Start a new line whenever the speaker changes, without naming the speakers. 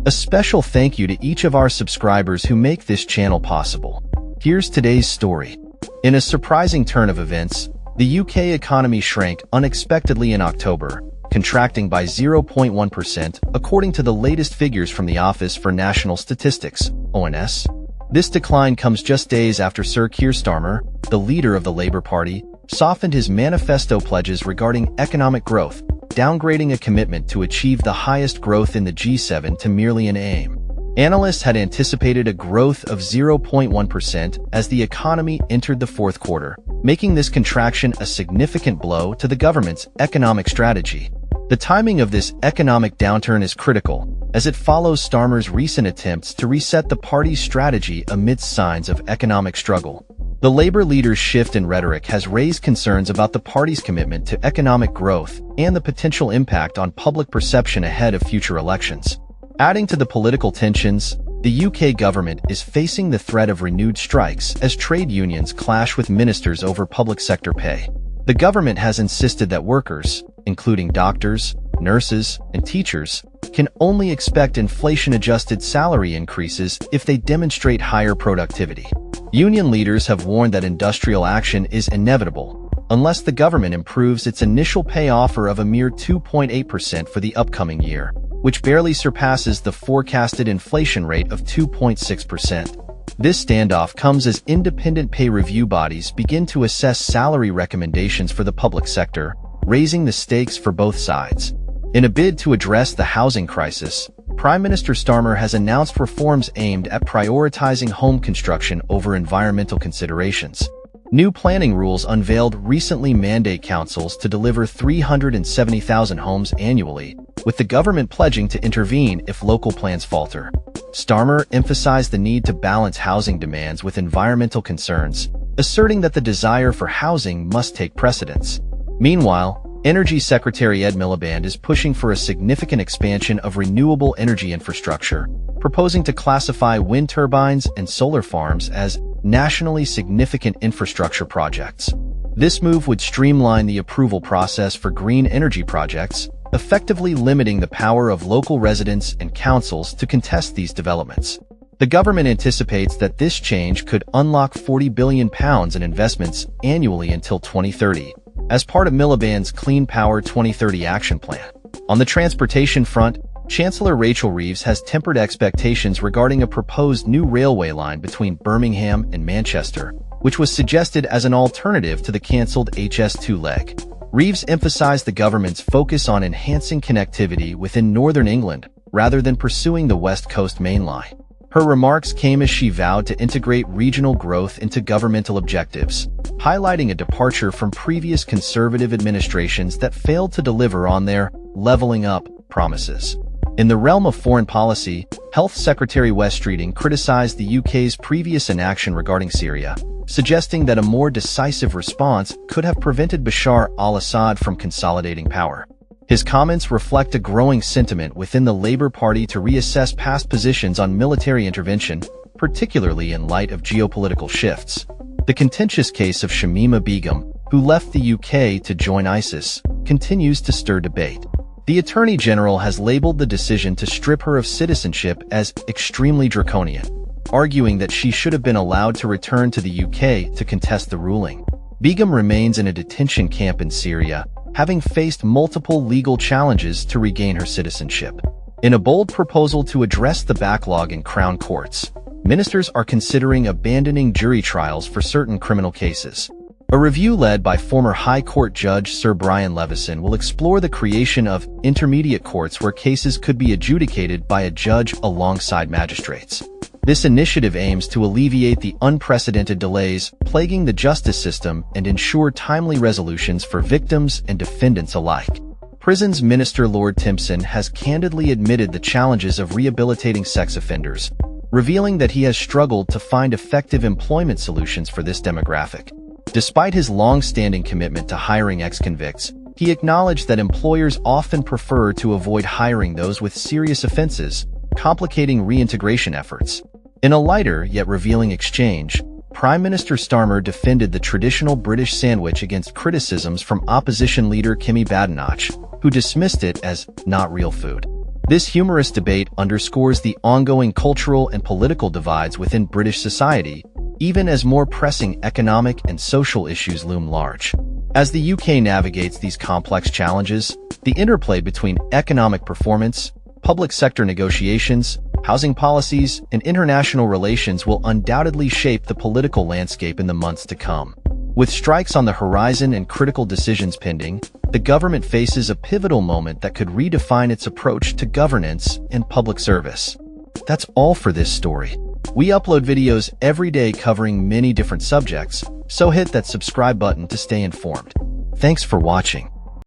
A special thank you to each of our subscribers who make this channel possible. Here's today's story. In a surprising turn of events, the UK economy shrank unexpectedly in October, contracting by 0.1% according to the latest figures from the Office for National Statistics, ONS. This decline comes just days after Sir Keir Starmer, the leader of the Labour Party, softened his manifesto pledges regarding economic growth, downgrading a commitment to achieve the highest growth in the G7 to merely an aim. Analysts had anticipated a growth of 0.1% as the economy entered the fourth quarter, making this contraction a significant blow to the government's economic strategy. The timing of this economic downturn is critical, as it follows Starmer's recent attempts to reset the party's strategy amidst signs of economic struggle. The Labour leader's shift in rhetoric has raised concerns about the party's commitment to economic growth and the potential impact on public perception ahead of future elections. Adding to the political tensions, the UK government is facing the threat of renewed strikes as trade unions clash with ministers over public sector pay. The government has insisted that workers, including doctors, nurses, and teachers, can only expect inflation-adjusted salary increases if they demonstrate higher productivity. Union leaders have warned that industrial action is inevitable unless the government improves its initial pay offer of a mere 2.8% for the upcoming year, which barely surpasses the forecasted inflation rate of 2.6%. This standoff comes as independent pay review bodies begin to assess salary recommendations for the public sector, raising the stakes for both sides. In a bid to address the housing crisis, Prime Minister Starmer has announced reforms aimed at prioritizing home construction over environmental considerations. New planning rules unveiled recently mandate councils to deliver 370,000 homes annually, with the government pledging to intervene if local plans falter. Starmer emphasized the need to balance housing demands with environmental concerns, asserting that the desire for housing must take precedence. Meanwhile, Energy Secretary Ed Miliband is pushing for a significant expansion of renewable energy infrastructure, proposing to classify wind turbines and solar farms as nationally significant infrastructure projects. This move would streamline the approval process for green energy projects, effectively limiting the power of local residents and councils to contest these developments. The government anticipates that this change could unlock £40 billion in investments annually until 2030, as part of Miliband's Clean Power 2030 action plan. On the transportation front, Chancellor Rachel Reeves has tempered expectations regarding a proposed new railway line between Birmingham and Manchester, which was suggested as an alternative to the cancelled HS2 leg. Reeves emphasized the government's focus on enhancing connectivity within northern England rather than pursuing the West Coast Main Line. Her remarks came as she vowed to integrate regional growth into governmental objectives, highlighting a departure from previous Conservative administrations that failed to deliver on their levelling up promises. In the realm of foreign policy, Health Secretary Wes Streeting criticized the UK's previous inaction regarding Syria, suggesting that a more decisive response could have prevented Bashar al-Assad from consolidating power. His comments reflect a growing sentiment within the Labour Party to reassess past positions on military intervention, particularly in light of geopolitical shifts. The contentious case of Shamima Begum, who left the UK to join ISIS, continues to stir debate. The Attorney General has labelled the decision to strip her of citizenship as extremely draconian, arguing that she should have been allowed to return to the UK to contest the ruling. Begum remains in a detention camp in Syria, having faced multiple legal challenges to regain her citizenship. In a bold proposal to address the backlog in Crown courts, ministers are considering abandoning jury trials for certain criminal cases. A review led by former High Court Judge Sir Brian Levison will explore the creation of intermediate courts where cases could be adjudicated by a judge alongside magistrates. This initiative aims to alleviate the unprecedented delays plaguing the justice system and ensure timely resolutions for victims and defendants alike. Prisons Minister Lord Timpson has candidly admitted the challenges of rehabilitating sex offenders, revealing that he has struggled to find effective employment solutions for this demographic. Despite his long-standing commitment to hiring ex-convicts, he acknowledged that employers often prefer to avoid hiring those with serious offenses, complicating reintegration efforts. In a lighter yet revealing exchange, Prime Minister Starmer defended the traditional British sandwich against criticisms from opposition leader Kemi Badenoch, who dismissed it as not real food. This humorous debate underscores the ongoing cultural and political divides within British society, even as more pressing economic and social issues loom large. As the UK navigates these complex challenges, the interplay between economic performance, public sector negotiations, housing policies, and international relations will undoubtedly shape the political landscape in the months to come. With strikes on the horizon and critical decisions pending, the government faces a pivotal moment that could redefine its approach to governance and public service. That's all for this story. We upload videos every day covering many different subjects, so hit that subscribe button to stay informed. Thanks for watching.